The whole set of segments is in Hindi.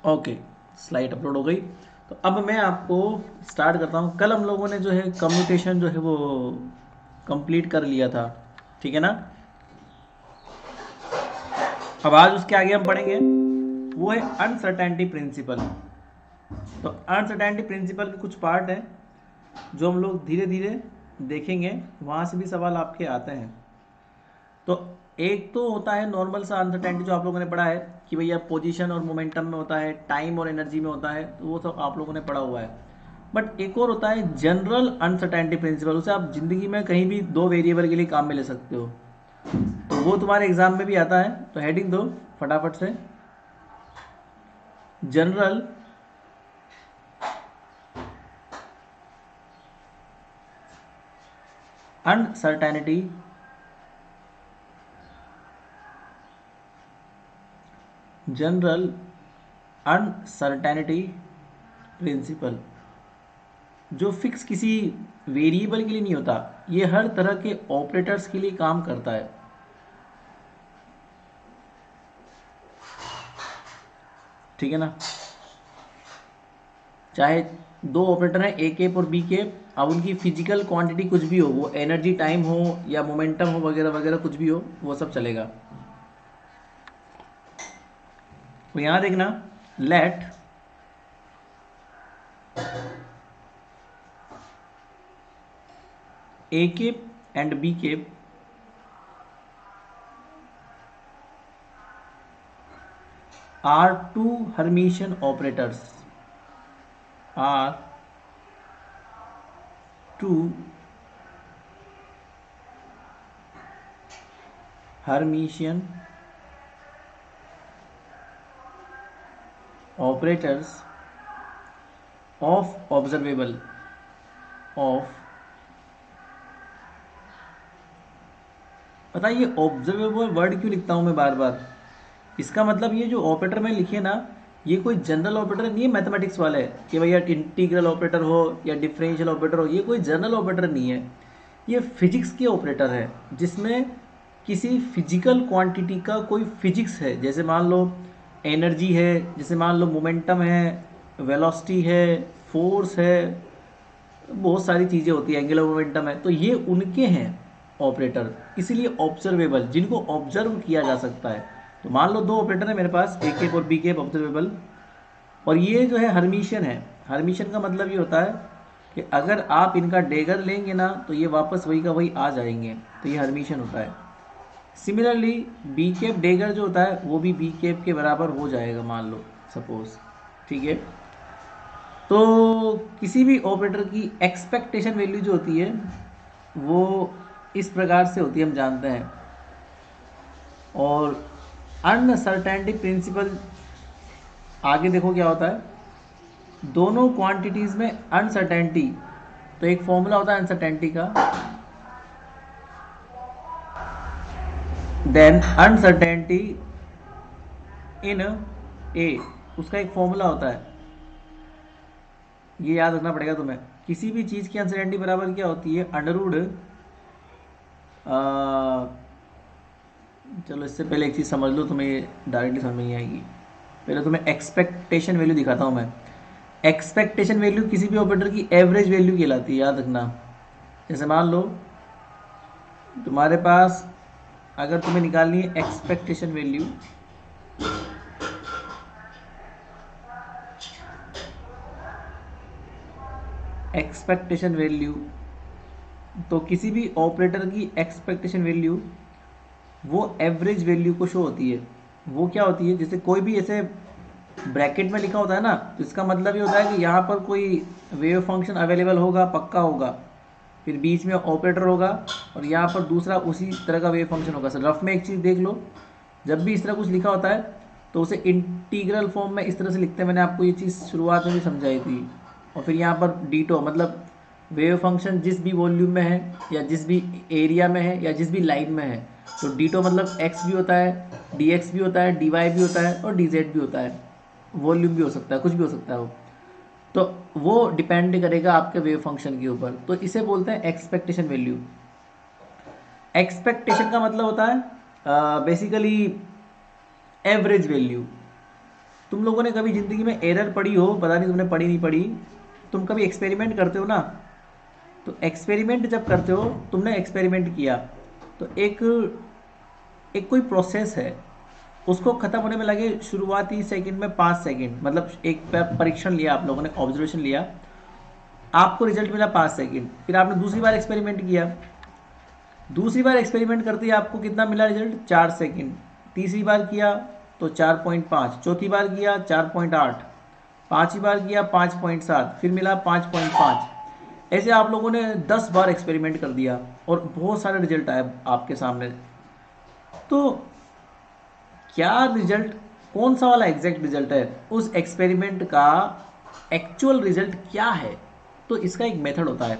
ओके, स्लाइड अपलोड हो गई। तो अब मैं आपको स्टार्ट करता हूँ। कल हम लोगों ने जो है कम्यूटेशन जो है वो कंप्लीट कर लिया था, ठीक है ना। अब आज उसके आगे हम पढ़ेंगे, वो है अनसर्टेनिटी प्रिंसिपल। तो अनसर्टेनिटी प्रिंसिपल के कुछ पार्ट हैं जो हम लोग धीरे धीरे देखेंगे, वहाँ से भी सवाल आपके आते हैं। तो एक तो होता है नॉर्मल सा अनसर्टेनिटी जो आप लोगों ने पढ़ा है कि भैया पोजीशन और मोमेंटम में होता है, टाइम और एनर्जी में होता है, तो वो सब आप लोगों ने पढ़ा हुआ है। बट एक और होता है जनरल अनसर्टेनिटी प्रिंसिपल, उसे आप जिंदगी में कहीं भी दो वेरिएबल के लिए काम में ले सकते हो। तो वो तुम्हारे एग्जाम में भी आता है, तो हेडिंग दो फटाफट से, general uncertainty general uncertainty principle. जो फिक्स किसी वेरिएबल के लिए नहीं होता, ये हर तरह के ऑपरेटर्स के लिए काम करता है, ठीक है ना। चाहे दो ऑपरेटर हैं, ए केप और बी केप, अब उनकी फिजिकल क्वांटिटी कुछ भी हो, वो एनर्जी टाइम हो या मोमेंटम हो वगैरह वगैरह कुछ भी हो, वो सब चलेगा। तो यहां देखना, let A cap and B cap are two hermitian operators, are two hermitian operators of observable of, पता है ये ऑब्जर्वेबल वर्ड क्यों लिखता हूं मैं बार बार? इसका मतलब ये जो ऑपरेटर में लिखे ना, ये कोई जनरल ऑपरेटर नहीं है मैथमेटिक्स वाले कि भैया इंटीग्रल ऑपरेटर हो या डिफरेंशियल ऑपरेटर हो, ये कोई जनरल ऑपरेटर नहीं है। ये फिजिक्स के ऑपरेटर है, जिसमें किसी फिजिकल क्वांटिटी का कोई फिजिक्स है। जैसे मान लो एनर्जी है, जैसे मान लो मोमेंटम है, वेलोसिटी है, फोर्स है, बहुत सारी चीज़ें होती है, एंगुलर मोमेंटम है, तो ये उनके हैं ऑपरेटर, इसीलिए ऑब्जर्वेबल, जिनको ऑब्जर्व किया जा सकता है। तो मान लो दो ऑपरेटर है मेरे पास, ए केप और बी केप, ऑब्जर्वेबल, और ये जो है हर्मिशियन है। हर्मिशियन का मतलब ये होता है कि अगर आप इनका डेगर लेंगे ना, तो ये वापस वही का वही आ जाएंगे, तो ये हर्मिशियन होता है। सिमिलरली बी केप डेगर जो होता है वो भी बी केप के बराबर हो जाएगा, मान लो सपोज, ठीक है। तो किसी भी ऑपरेटर की एक्सपेक्टेशन वैल्यू जो होती है वो इस प्रकार से होती है, हम जानते हैं। और अनसर्टेनिटी प्रिंसिपल आगे देखो क्या होता है, दोनों क्वांटिटीज में अनसर्टेनिटी, तो एक फॉर्मूला होता है अनसर्टेनिटी का, देन अनसर्टेनिटी इन ए, उसका एक फॉर्मूला होता है, ये याद रखना पड़ेगा तुम्हें। किसी भी चीज़ की अनसर्टेनिटी बराबर क्या होती है, अंडरवुड, चलो इससे पहले एक चीज़ समझ लो, तुम्हें डायरेक्टली समझ में नहीं आएगी। पहले तुम्हें एक्सपेक्टेशन वैल्यू दिखाता हूँ मैं। एक्सपेक्टेशन वैल्यू किसी भी ऑपरेटर की एवरेज वैल्यू कहलाती है, याद रखना। जैसे मान लो तुम्हारे पास, अगर तुम्हें निकालनी है एक्सपेक्टेशन वैल्यू, एक्सपेक्टेशन वैल्यू, तो किसी भी ऑपरेटर की एक्सपेक्टेशन वैल्यू वो एवरेज वैल्यू को शो होती है। वो क्या होती है, जैसे कोई भी ऐसे ब्रैकेट में लिखा होता है ना, तो इसका मतलब ये होता है कि यहाँ पर कोई वेव फंक्शन अवेलेबल होगा, पक्का होगा, फिर बीच में ऑपरेटर होगा, और यहाँ पर दूसरा उसी तरह का वेव फंक्शन होगा। सर रफ में एक चीज़ देख लो, जब भी इस तरह कुछ लिखा होता है तो उसे इंटीग्रल फॉर्म में इस तरह से लिखते हैं, मैंने आपको ये चीज़ शुरुआत में भी समझाई थी। और फिर यहाँ पर डीटो मतलब वेव फंक्शन जिस भी वॉल्यूम में है या जिस भी एरिया में है या जिस भी लाइन में है, तो डीटो मतलब एक्स भी होता है, डी एक्स भी होता है, डी वाई भी होता है और डी जेड भी होता है, वॉल्यूम भी हो सकता है, कुछ भी हो सकता है वो। तो वो डिपेंड करेगा आपके वेव फंक्शन के ऊपर, तो इसे बोलते हैं एक्सपेक्टेशन वैल्यू। एक्सपेक्टेशन का मतलब होता है बेसिकली एवरेज वैल्यू, तुम लोगों ने कभी ज़िंदगी में एरर पढ़ी हो, पता नहीं तुमने पढ़ी नहीं पढ़ी, तुम कभी एक्सपेरिमेंट करते हो ना, तो एक्सपेरिमेंट जब करते हो, तुमने एक्सपेरिमेंट किया, तो एक एक कोई प्रोसेस है, उसको ख़त्म होने में लगे शुरुआती सेकंड में 5 सेकंड, मतलब एक परीक्षण लिया आप लोगों ने, ऑब्जर्वेशन लिया, आपको रिजल्ट मिला 5 सेकंड, फिर आपने दूसरी बार एक्सपेरिमेंट किया, दूसरी बार एक्सपेरिमेंट करते ही आपको कितना मिला रिजल्ट, 4 सेकंड, तीसरी बार किया तो 4.5, चौथी बार किया 4.8, पांचवी बार किया 5.7, फिर मिला 5.5। ऐसे आप लोगों ने 10 बार एक्सपेरिमेंट कर दिया और बहुत सारे रिजल्ट आए आपके सामने। तो क्या रिजल्ट, कौन सा वाला एग्जैक्ट रिजल्ट है, उस एक्सपेरिमेंट का एक्चुअल रिजल्ट क्या है, तो इसका एक मेथड होता है,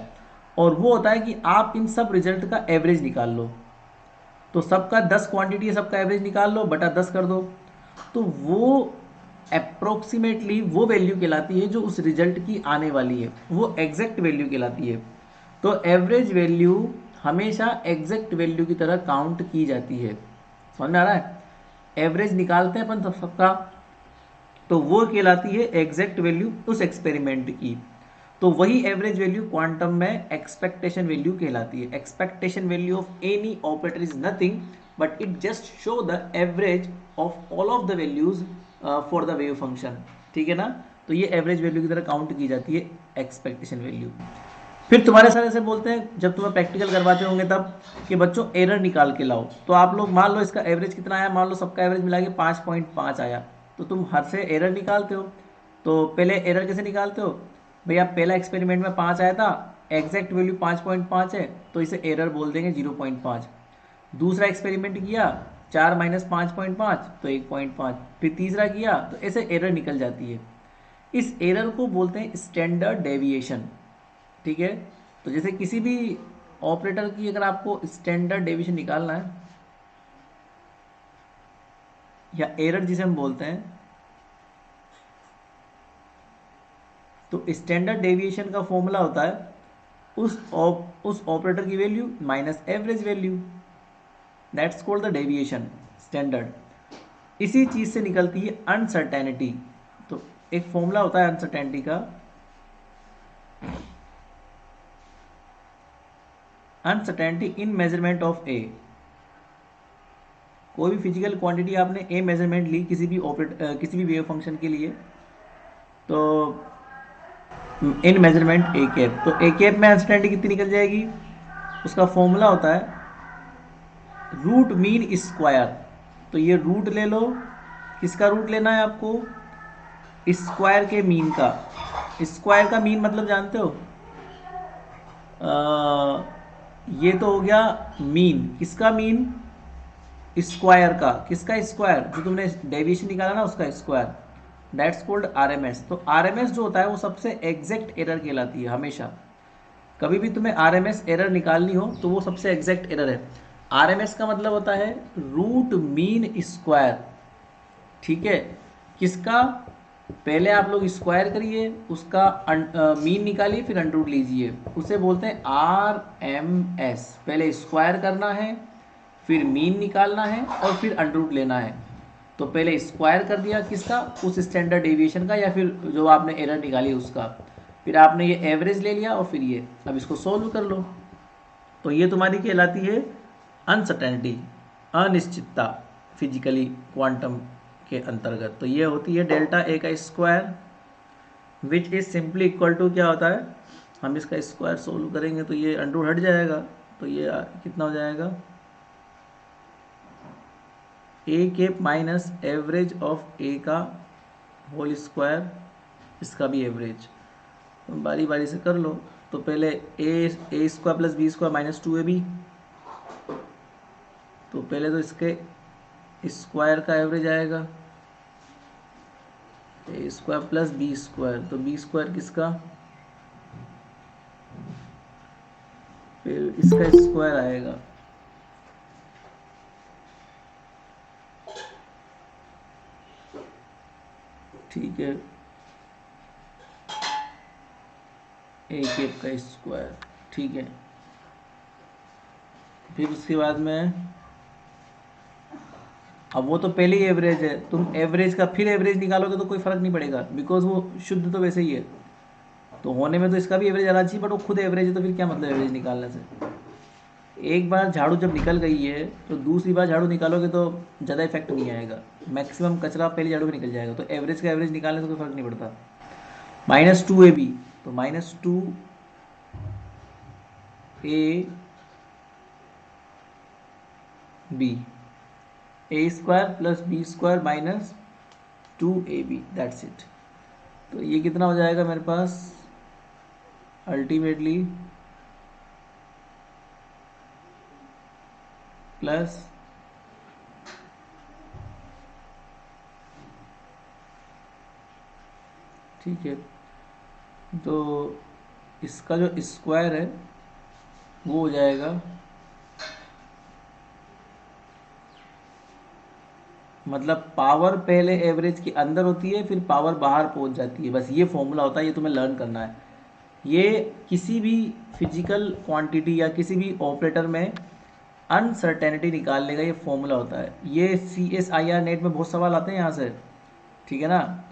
और वो होता है कि आप इन सब रिजल्ट का एवरेज निकाल लो। तो सबका 10 क्वांटिटी है, सबका एवरेज निकाल लो, बटा 10 कर दो, तो वो अप्रोक्सीमेटली वो वैल्यू कहलाती है जो उस रिजल्ट की आने वाली है, वो एग्जैक्ट वैल्यू कहलाती है। तो एवरेज वैल्यू हमेशा एग्जैक्ट वैल्यू की तरह काउंट की जाती है। समझ में आ रहा है? एवरेज निकालते हैं अपन सबका, तो वो कहलाती है एग्जैक्ट वैल्यू उस एक्सपेरिमेंट की। तो वही एवरेज वैल्यू क्वांटम में एक्सपेक्टेशन वैल्यू कहलाती है। Expectation value of any operator is nothing but it just show the average of all of the values for the wave function. ठीक है ना? तो ये एवरेज वैल्यू की तरह काउंट की जाती है एक्सपेक्टेशन वैल्यू। फिर तुम्हारे सारे से बोलते हैं जब तुम्हें प्रैक्टिकल करवाते होंगे तब, कि बच्चों एरर निकाल के लाओ। तो आप लोग मान लो इसका एवरेज कितना आया, मान लो सबका एवरेज मिला के 5.5 आया, तो तुम हर से एरर निकालते हो। तो पहले एरर कैसे निकालते हो भैया, पहला एक्सपेरिमेंट में 5 आया था, एग्जैक्ट वैल्यू 5.5 है, तो इसे एरर बोल देंगे 0.5। दूसरा एक्सपेरिमेंट किया 4 माइनस 5.5 तो 1.5, फिर तीसरा किया, तो ऐसे एरर निकल जाती है। इस एरर को बोलते हैं स्टैंडर्ड डेविएशन। ठीक है? तो जैसे किसी भी ऑपरेटर की अगर आपको स्टैंडर्ड डेविएशन निकालना है, या एरर जिसे हम बोलते हैं, तो स्टैंडर्ड डेविएशन का फॉर्मूला होता है उस ऑपरेटर की value minus average value, that's called the deviation standard. इसी चीज से निकलती है अनसर्टेनिटी। तो एक फॉर्मूला होता है अनसर्टेनिटी का, अनसर्टेनिटी इन मेजरमेंट ऑफ ए। कोई भी फिजिकल क्वांटिटी आपने ए मेजरमेंट ली किसी भी किसी भी वेव फंक्शन के लिए, तो इन मेजरमेंट ए कैप, तो ए कैप में अनसर्टेनिटी कितनी निकल जाएगी, उसका फॉर्मूला होता है रूट मीन स्क्वायर। तो ये रूट ले लो, किसका रूट लेना है आपको, स्क्वायर के मीन का। स्क्वायर का मीन मतलब जानते हो, ये तो हो गया मीन, किसका मीन, स्क्वायर का। किसका स्क्वायर, जो तुमने डेविएशन निकाला ना उसका स्क्वायर, दैट्स कॉल्ड आरएमएस। तो आरएमएस जो होता है वो सबसे एग्जैक्ट एरर कहलाती है हमेशा। कभी भी तुम्हें आरएमएस एरर निकालनी हो तो वो सबसे एग्जैक्ट एरर है। आरएमएस का मतलब होता है रूट मीन स्क्वायर। ठीक है? किसका, पहले आप लोग स्क्वायर करिए, उसका मीन निकालिए, फिर अंडर रूट लीजिए, उसे बोलते हैं आर एम एस। पहले स्क्वायर करना है, फिर मीन निकालना है, और फिर अंडर रूट लेना है। तो पहले स्क्वायर कर दिया किसका, उस स्टैंडर्ड डेविएशन का, या फिर जो आपने एरर निकाली उसका, फिर आपने ये एवरेज ले लिया, और फिर ये, अब इसको सोल्व कर लो। तो ये तुम्हारी कहलाती है अनसर्टेनिटी, अनिश्चितता, फिजिकली क्वांटम के अंतर्गत। तो ये होती है डेल्टा ए का square, which is simply equal to, क्या होता है, हम इसका स्क्वायर सोल्व करेंगे तो ये अंडर हट जाएगा, तो ये कितना हो जाएगा, A cap minus average of ए का होल स्क्वायर, इसका भी एवरेज। तो बारी बारी से कर लो। तो पहले A square plus B square minus 2ab, तो पहले तो इसके स्क्वायर का एवरेज आएगा, A square plus B square, तो बी स्क्वायर किसका, फिर इसका स्क्वायर आएगा, ठीक है, ए कैप का स्क्वायर। ठीक है, फिर उसके बाद में अब वो तो पहले ही एवरेज है, तुम एवरेज का फिर एवरेज निकालोगे तो कोई फ़र्क नहीं पड़ेगा, बिकॉज वो शुद्ध तो वैसे ही है। तो होने में तो इसका भी एवरेज आना चाहिए, बट वो खुद एवरेज है तो फिर क्या मतलब एवरेज निकालने से। एक बार झाड़ू जब निकल गई है तो दूसरी बार झाड़ू निकालोगे तो ज़्यादा इफेक्ट नहीं आएगा, मैक्सिमम कचरा पहले झाड़ू में निकल जाएगा। तो एवरेज का एवरेज निकालने से कोई फ़र्क नहीं पड़ता। -2ab, तो -2ab, A square plus B square -2ab, that's it. तो ये कितना हो जाएगा मेरे पास अल्टीमेटली प्लस ठीक है। तो इसका जो स्क्वायर है वो हो जाएगा, मतलब पावर पहले एवरेज के अंदर होती है फिर पावर बाहर पहुंच जाती है, बस ये फॉर्मूला होता है, ये तुम्हें लर्न करना है। ये किसी भी फिजिकल क्वांटिटी या किसी भी ऑपरेटर में अनसर्टेनिटी निकालने का ये फॉर्मूला होता है। ये CSIR नेट में बहुत सवाल आते हैं यहाँ से, ठीक है ना,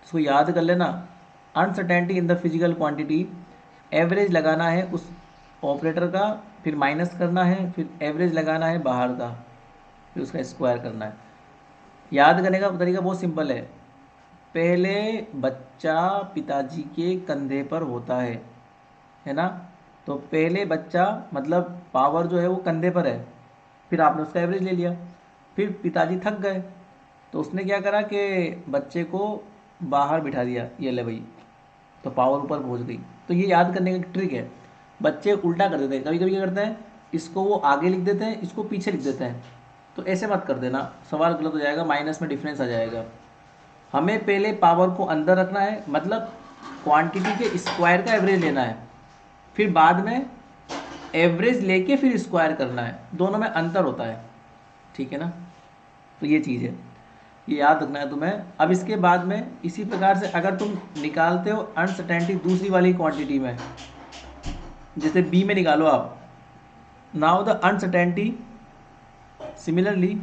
इसको याद कर लेना। Uncertainty in the physical quantity, average लगाना है उस ऑपरेटर का, फिर माइनस करना है, फिर एवरेज लगाना है बाहर का, फिर उसका स्क्वायर करना है। याद करने का तरीका बहुत सिंपल है। पहले बच्चा पिताजी के कंधे पर होता है ना। तो पहले बच्चा मतलब पावर जो है वो कंधे पर है, फिर आपने उसका एवरेज ले लिया, फिर पिताजी थक गए तो उसने क्या करा कि बच्चे को बाहर बिठा दिया, ये ले भाई, तो पावर ऊपर पहुंच गई। तो ये याद करने का ट्रिक है। बच्चे उल्टा कर देते हैं, कभी कभी क्या करते हैं, इसको वो आगे लिख देते हैं, इसको पीछे लिख देते हैं। तो ऐसे मत कर देना, सवाल गलत हो जाएगा, माइनस में डिफरेंस आ जाएगा। हमें पहले पावर को अंदर रखना है, मतलब क्वांटिटी के स्क्वायर का एवरेज लेना है, फिर बाद में एवरेज लेके फिर स्क्वायर करना है, दोनों में अंतर होता है, ठीक है ना। तो ये चीज़ है, ये याद रखना है तुम्हें। अब इसके बाद में इसी प्रकार से अगर तुम निकालते हो अनसर्टेनिटी दूसरी वाली क्वांटिटी में, जैसे बी में निकालो आप, now the uncertainty similarly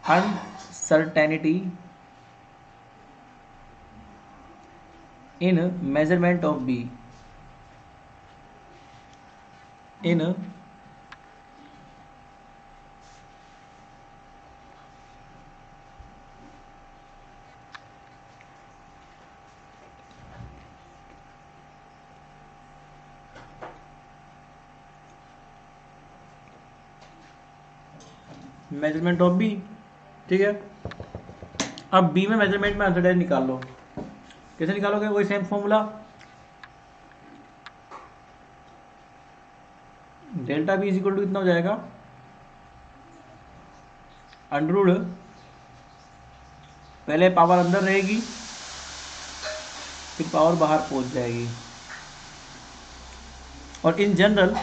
uncertainty in measurement of B, in measurement of B, ठीक है। अब बी में मेजरमेंट में अनसर्टेनिटी निकाल लो। कैसे निकालोगे, वही same formula, delta B is equal to कितना हो जाएगा, अंडर, पहले पावर अंदर रहेगी फिर पावर बाहर पहुंच जाएगी। और इन जनरल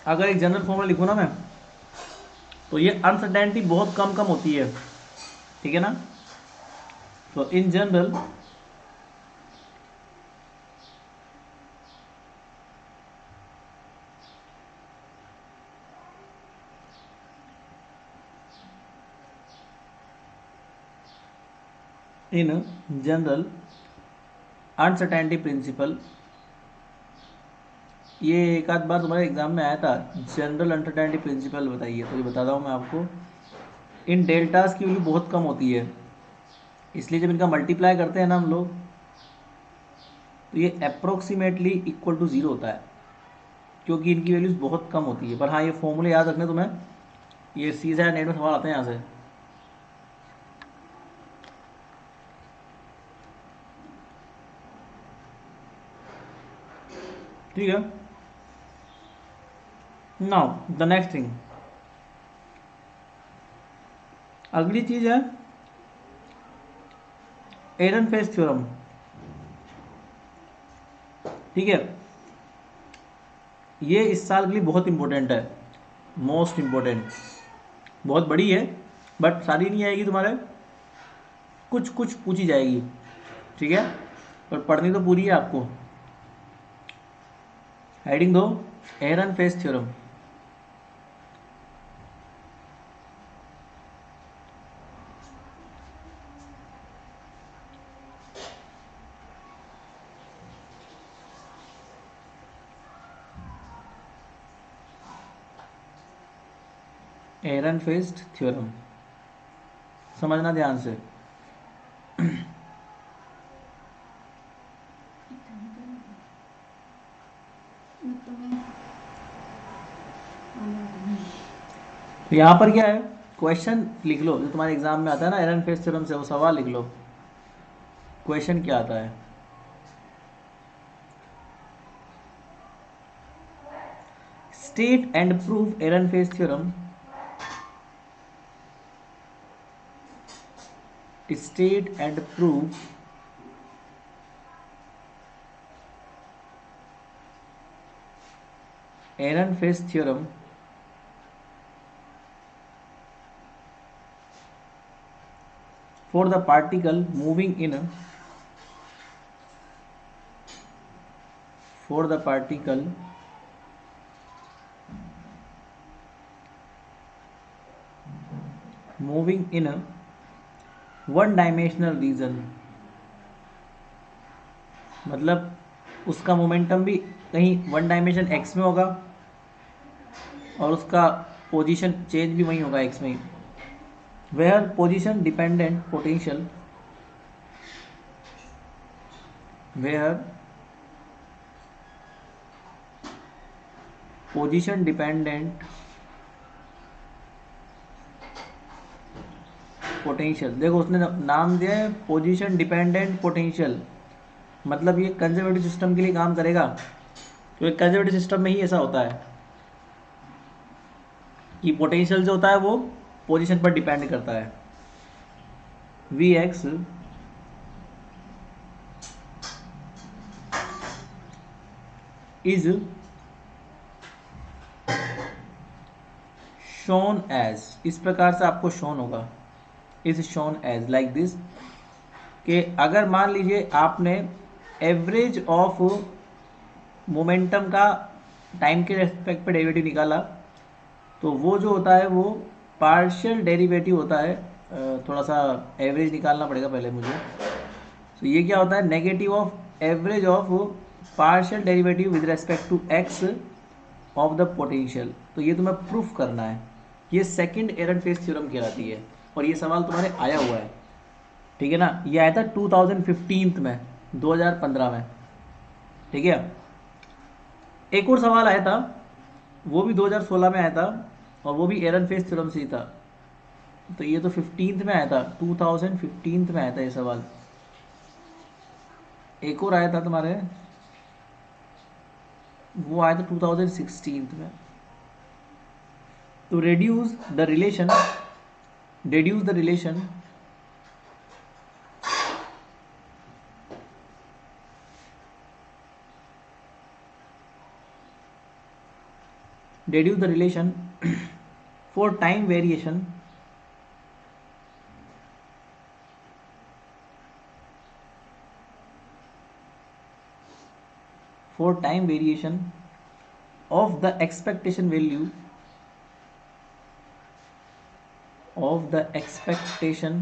अगर एक जनरल फॉर्मूला लिखूँ ना मैं, तो ये अनसर्टेनिटी बहुत कम कम होती है, ठीक है ना। तो इन जनरल अनसर्टेनिटी प्रिंसिपल, ये एक आध बार तुम्हारे एग्जाम में आया था, जनरल अनसर्टेनिटी प्रिंसिपल बताइए, तो ये बताता हूँ मैं आपको। इन डेल्टास की वैल्यू बहुत कम होती है, इसलिए जब इनका मल्टीप्लाई करते हैं ना हम लोग, तो ये अप्रोक्सीमेटली इक्वल टू 0 होता है, क्योंकि इनकी वैल्यूज बहुत कम होती है। पर हाँ, ये फॉर्मूले याद रखने तुम्हें, ये सीधा नेट में सवाल आते हैं यहाँ से। ठीक है, नाउ द नेक्स्ट थिंग, अगली चीज है एरनफेस्ट थ्योरम, ठीक है। ये इस साल के लिए बहुत इंपॉर्टेंट है, मोस्ट इंपॉर्टेंट, बहुत बड़ी है, बट सारी नहीं आएगी तुम्हारे, कुछ कुछ पूछी जाएगी, ठीक है। पर पढ़नी तो पूरी है आपको। हेडिंग दो, एहरनफेस्ट थ्योरम। एहरनफेस्ट थ्योरम समझना ध्यान से। तो यहाँ पर क्या है, क्वेश्चन लिख लो जो तुम्हारे एग्जाम में आता है ना एहरनफेस्ट थ्योरम से, वो सवाल लिख लो। क्वेश्चन क्या आता है, state and prove Ehrenfest theorem. State and prove Ehrenfest theorem for the particle moving in for the particle moving in a one dimensional region, मतलब उसका मोमेंटम भी कहीं वन डायमेंशन एक्स में होगा और उसका पोजीशन चेंज भी वहीं होगा एक्स में ही। Where position dependent potential, where position dependent potential, देखो उसने नाम दिया है पोजीशन डिपेंडेंट पोटेंशियल, मतलब ये कंजर्वेटिव सिस्टम के लिए काम करेगा, क्योंकि कंजर्वेटिव सिस्टम में ही ऐसा होता है कि पोटेंशियल जो होता है वो पोजीशन पर डिपेंड करता है। V X is shown as, इस प्रकार से आपको शोन होगा, is shown as like this, कि अगर मान लीजिए आपने एवरेज ऑफ मोमेंटम का टाइम के रेस्पेक्ट पे डेरिवेटिव निकाला, तो वो जो होता है वो पार्शियल डेरिवेटिव होता है। थोड़ा सा एवरेज निकालना पड़ेगा पहले मुझे। तो ये क्या होता है, negative of average of partial derivative with respect to X of the potential. तो ये तुम्हें प्रूफ करना है, ये सेकंड एहरनफेस्ट थ्योरम कहलाती है, और ये सवाल तुम्हारे आया हुआ है, ठीक है ना। ये आया था 2015 में, 2015 में, ठीक है। एक और सवाल आया था, वो भी 2016 में आया था, और वो भी एहरनफेस्ट थ्योरम से ही था। तो ये तो 15th में आया था, 2015 में आया था ये सवाल। एक और आया था तुम्हारे, वो आया था 2016 में। तो reduce the relation for time variation of the expectation value of the expectation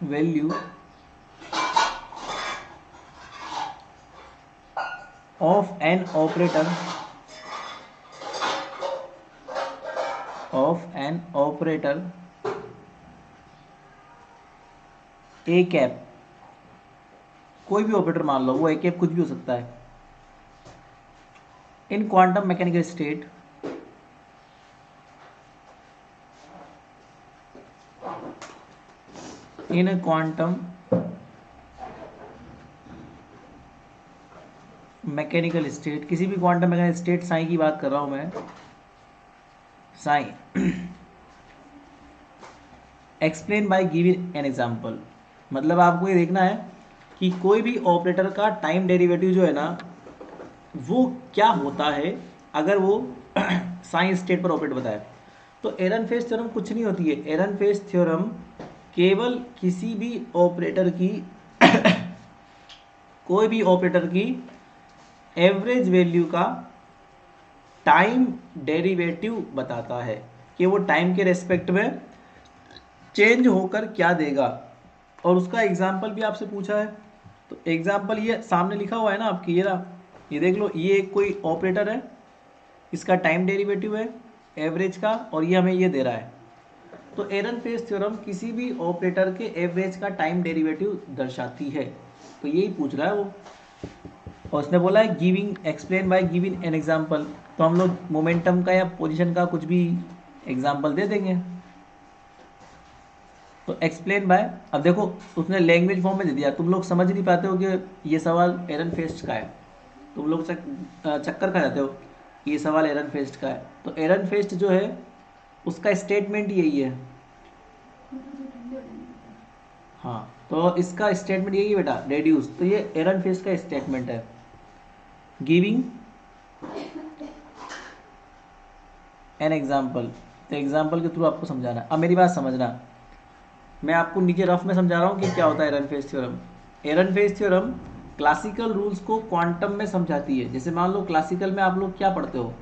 value of an operator a cap, कोई भी ऑपरेटर मान लो, वो ए कैप कुछ भी हो सकता है, इन quantum mechanical state in quantum mechanical state, किसी भी क्वांटम मैकेनिकल स्टेट, साई की बात कर रहा हूं मैं, Sai, explain by giving an example. मतलब आपको ये देखना है कि कोई भी ऑपरेटर का टाइम डेरिवेटिव जो है ना, वो क्या होता है अगर वो साइन स्टेट पर ऑपरेट बताए। तो एहरनफेस्ट थ्योरम कुछ नहीं होती है, एहरनफेस्ट थ्योरम केवल किसी भी ऑपरेटर की कोई भी ऑपरेटर की एवरेज वैल्यू का टाइम डेरिवेटिव बताता है कि वो टाइम के रेस्पेक्ट में चेंज होकर क्या देगा। और उसका एग्जाम्पल भी आपसे पूछा है, तो एग्जाम्पल ये सामने लिखा हुआ है ना आपकी, ये रहा, ये देख लो, ये कोई ऑपरेटर है, इसका टाइम डेरिवेटिव है एवरेज का, और ये हमें ये दे रहा है। तो एरनफेस्ट थ्योरम किसी भी ऑपरेटर के एवरेज का टाइम डेरिवेटिव दर्शाती है, तो यही पूछ रहा है वो। और उसने बोला है giving explain by giving an example, तो हम लोग मोमेंटम का या पोजीशन का कुछ भी एग्जाम्पल दे देंगे। तो एक्सप्लेन बाय, अब देखो उसने लैंग्वेज फॉर्म में दे दिया, तुम लोग समझ नहीं पाते हो कि ये सवाल एरनफेस्ट का है, तुम लोग चक्कर खा जाते हो, ये सवाल एरनफेस्ट का है। तो एरनफेस्ट जो है उसका स्टेटमेंट यही है, हाँ, तो इसका स्टेटमेंट यही है बेटा, रेड्यूस, तो ये एरनफेस्ट का स्टेटमेंट है। गिविंग एन एग्जाम्पल, तो एग्जाम्पल के थ्रू आपको समझाना। अब मेरी बात समझना, मैं आपको नीचे रफ में समझा रहा हूँ कि क्या होता है Ehrenfest theorem. एरनफेस्ट theorem classical rules को क्वांटम में समझाती है। जैसे मान लो क्लासिकल में आप लोग क्या पढ़ते हो,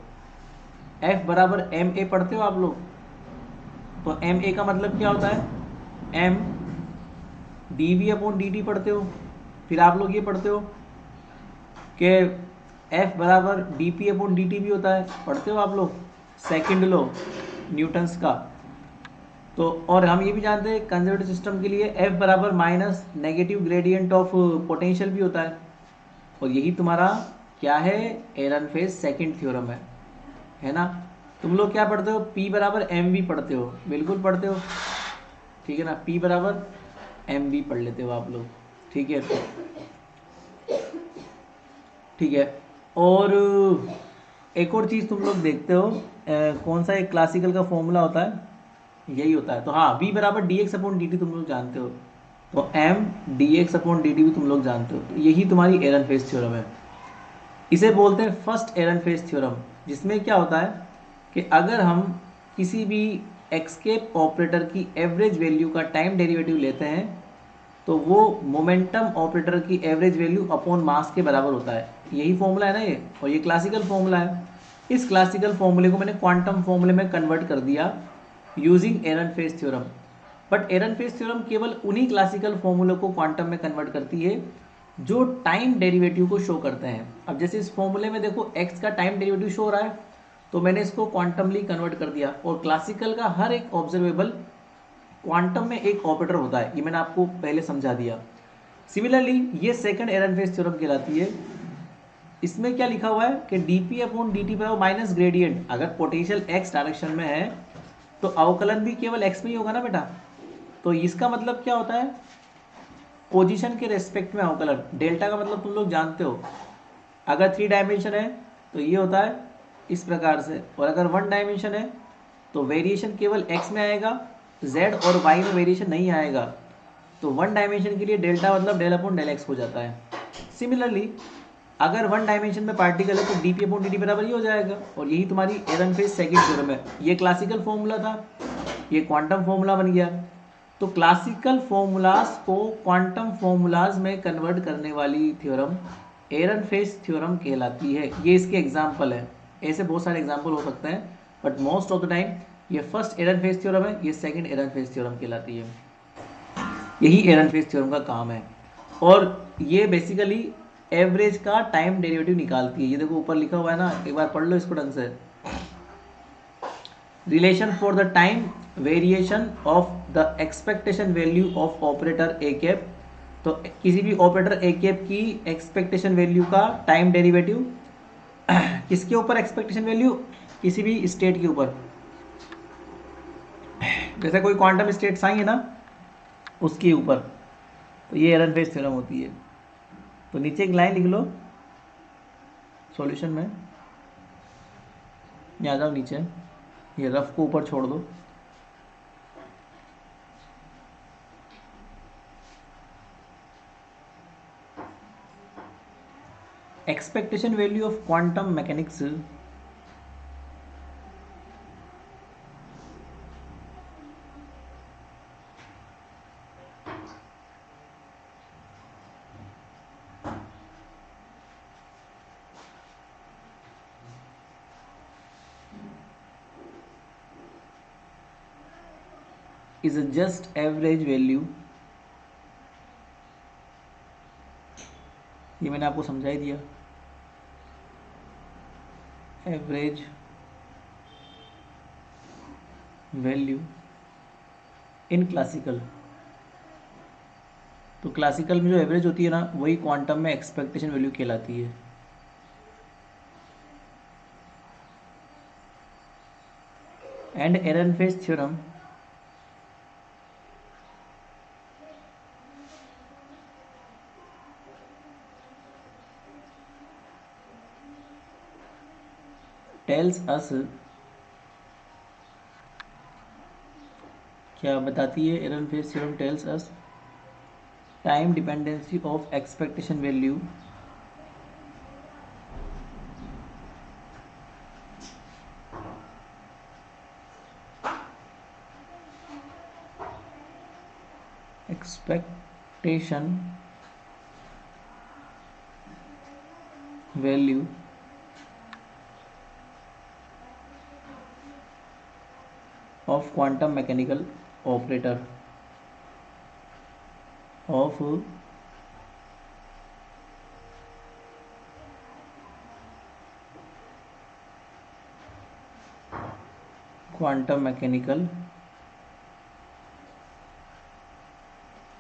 एफ बराबर एम ए पढ़ते हो आप लोग, तो एम ए का मतलब क्या होता है, M D V upon D T पढ़ते हो। फिर आप लोग ये पढ़ते हो कि एफ बराबर D P upon D T भी होता है, पढ़ते हो आप लोग, सेकेंड लॉ न्यूटन्स का। तो और हम ये भी जानते हैं कंजर्वेटिव सिस्टम के लिए एफ बराबर minus negative gradient of potential भी होता है। और यही तुम्हारा क्या है, एरनफेस्ट सेकंड थ्योरम है ना। तुम लोग क्या पढ़ते हो, पी बराबर एम वी पढ़ते हो, बिल्कुल पढ़ते हो, ठीक है ना, पी बराबर एम वी पढ़ लेते हो आप लोग, ठीक है, ठीक है। और एक और चीज़ तुम लोग देखते हो, कौन सा एक क्लासिकल का फॉर्मूला होता है, यही होता है। तो हाँ, v बराबर D x upon D T तुम लोग जानते हो, तो m D x upon D T भी तुम लोग जानते हो। तो यही तुम्हारी एरनफेस्ट थ्योरम है, इसे बोलते हैं फर्स्ट एरनफेस्ट थ्योरम। जिसमें क्या होता है कि अगर हम किसी भी एस्केप ऑपरेटर की एवरेज वैल्यू का टाइम डेरिवेटिव लेते हैं तो वो मोमेंटम ऑपरेटर की एवरेज वैल्यू अपॉन मास के बराबर होता है। यही फॉर्मूला है ना ये, और ये क्लासिकल फॉर्मूला है। इस क्लासिकल फॉर्मूले को मैंने क्वांटम फॉर्मूले में कन्वर्ट कर दिया यूजिंग एरनफेस्ट थ्योरम। बट एरनफेस्ट थ्योरम केवल उन्हीं क्लासिकल फॉर्मूले को क्वांटम में कन्वर्ट करती है जो टाइम डेरिवेटिव को शो करते हैं। अब जैसे इस फॉर्मूले में देखो x का टाइम डेरिवेटिव शो हो रहा है, तो मैंने इसको क्वांटमली कन्वर्ट कर दिया। और क्लासिकल का हर एक ऑब्जर्वेबल क्वांटम में एक ऑपरेटर होता है, ये मैंने आपको पहले समझा दिया। सिमिलरली ये सेकंड एरनफेस्ट थ्योरम कहलाती है। इसमें क्या लिखा हुआ है कि D P upon D T बराबर माइनस ग्रेडियंट, अगर पोटेंशियल एक्स डायरेक्शन में है तो अवकलन भी केवल एक्स में ही होगा ना बेटा। तो इसका मतलब क्या होता है, पोजीशन के रेस्पेक्ट में अवकलन। डेल्टा का मतलब तुम लोग जानते हो, अगर 3 डायमेंशन है तो ये होता है इस प्रकार से, और अगर 1 डायमेंशन है तो वेरिएशन केवल x में आएगा, z और y में वेरिएशन नहीं आएगा। तो 1 डायमेंशन के लिए डेल्टा मतलब डेल अपॉन डेल एक्स हो जाता है। सिमिलरली अगर 1 डायमेंशन में पार्टिकल है तो D P upon D T बराबर ही हो जाएगा। और यही तुम्हारी एरनफेस्ट सेकंड थ्योरम है। ये क्लासिकल फॉर्मूला था, ये क्वांटम फॉर्मूला बन गया। तो क्लासिकल फॉर्मूलाज को क्वांटम फॉर्मूलाज में कन्वर्ट करने वाली थ्योरम एरनफेस्ट थ्योरम कहलाती है। ये इसके एग्जाम्पल है, ऐसे बहुत सारे एग्जाम्पल हो सकते हैं, but most of the time ये फर्स्ट एरनफेस्ट थ्योरम है, ये सेकंड एरनफेस्ट थ्योरम कहलाती है। यही एरनफेस्ट थ्योरम का काम है। और ये बेसिकली एवरेज का टाइम डेरिवेटिव निकालती है। ये देखो ऊपर लिखा हुआ है ना, एक बार पढ़ लो इसको ढंग से। Relation for the time variation of the expectation value of operator A cap. तो किसी भी ऑपरेटर ए कैप की एक्सपेक्टेशन वैल्यू का टाइम डेरिवेटिव किसके ऊपर एक्सपेक्टेशन वैल्यू, किसी भी स्टेट के ऊपर। जैसे कोई क्वांटम स्टेट्स आई है ना, उसके ऊपर। तो ये एरनफेस्ट थ्योरम होती है। तो नीचे एक लाइन लिख लो सॉल्यूशन में, यहाँ आ जाओ नीचे, ये रफ को ऊपर छोड़ दो। Expectation value of quantum mechanics is just average value, ये मैंने आपको समझा ही दिया, एवरेज वैल्यू इन क्लासिकल। तो क्लासिकल में जो एवरेज होती है ना, वही क्वांटम में एक्सपेक्टेशन वैल्यू कहलाती है। And Ehrenfest theorem tells us, क्या बताती है Ehrenfest theorem? Tells us time dependency of expectation value expectation value of quantum mechanical operator of quantum mechanical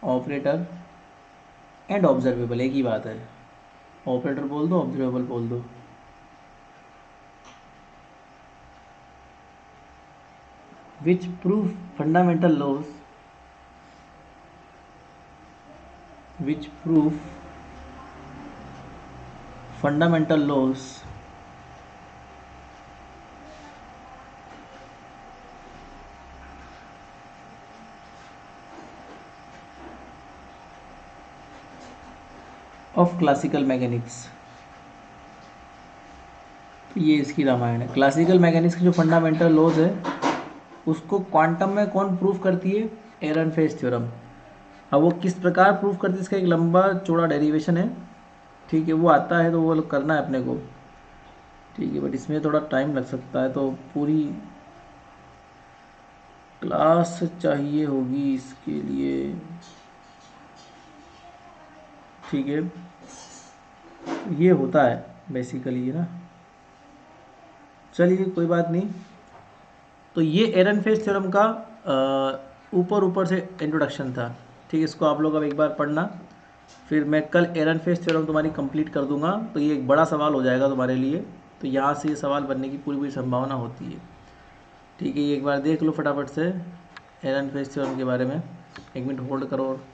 operator and observable, एक ही बात है, ऑपरेटर बोल दो, ऑब्जर्वेबल बोल दो। Which proof fundamental laws, which proof fundamental laws of classical mechanics. ये इसकी रामायण है। क्लासिकल मैकेनिक्स की जो फंडामेंटल लॉज है उसको क्वांटम में कौन प्रूफ करती है? Ehrenfest theorem. अब वो किस प्रकार प्रूफ करती है, इसका एक लंबा चौड़ा डेरिवेशन है, ठीक है, वो आता है तो वो करना है अपने को, ठीक है, बट इसमें थोड़ा टाइम लग सकता है, तो पूरी क्लास चाहिए होगी इसके लिए, ठीक है। ये होता है बेसिकली है ना, चलिए कोई बात नहीं। तो ये एरनफेस्ट थ्योरम का ऊपर ऊपर से इंट्रोडक्शन था, ठीक है, इसको आप लोग अब एक बार पढ़ना, फिर मैं कल एरनफेस्ट थ्योरम तुम्हारी कंप्लीट कर दूंगा, तो ये एक बड़ा सवाल हो जाएगा तुम्हारे लिए, तो यहाँ से ये सवाल बनने की पूरी पूरी संभावना होती है, ठीक है। ये एक बार देख लो फटाफट से एरनफेस्ट थ्योरम के बारे में, 1 मिनट होल्ड करो और